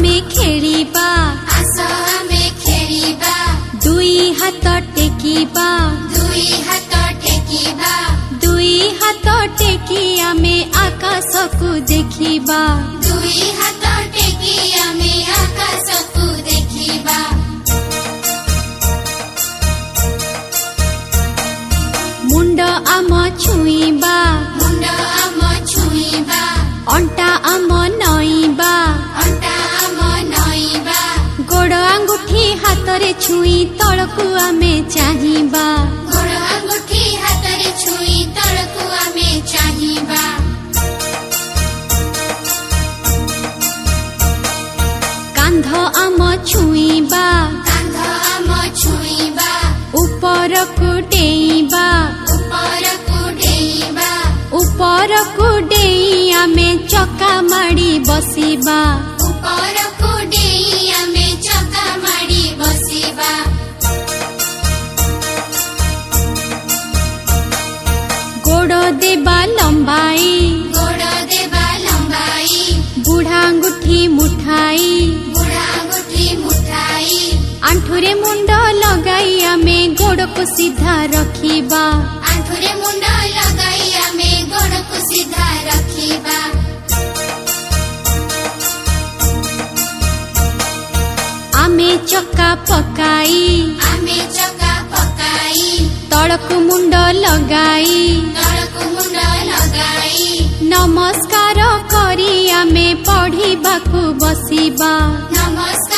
आमे खेलिबा आस आमे खेलिबा दुई हाथ टेकिबा दुई हाथ टेकिबा दुई हाथ टेकी आमे आकाशकु देखिबा दुई हाथ टेकी आमे आकाशकु देखिबा मुंड आम छुईबा मुंड आम छुईबा अंटा आम नईबा अंटा आम नईबा गोड़ आंगुठी हाथरे छुई तळकु आमे चाहिबा गोड़ आंगुठी हाथरे छुई तळकु आमे चाहिबा कांध आम छुईबा कांध आम छुईबा उपरकु डेईबा उपरकु डेईबा उपरकु डेई आमे चका माड़ी बसिबा उपरकु डेई आमे चका माड़ी बसिबा गोड़ देबा लंबाई गोड़ देबा लंबाई बुढ़ा अंगुठी मुठाई बुढ़ा अंगुठी मुठाई आंठुरे मुंड लगाई आमे गोड़ को सीधा रखिबा आंठुरे मुंड लगाई आमे गोड़ को सीधा रखिबा आमे चक्का पकाई आमे चक्का पकाई तळकु मुंड लगाई तळकु मुंड लगाई नमस्कार करी आमे पढ़िबाकु बसिबा नमस्कार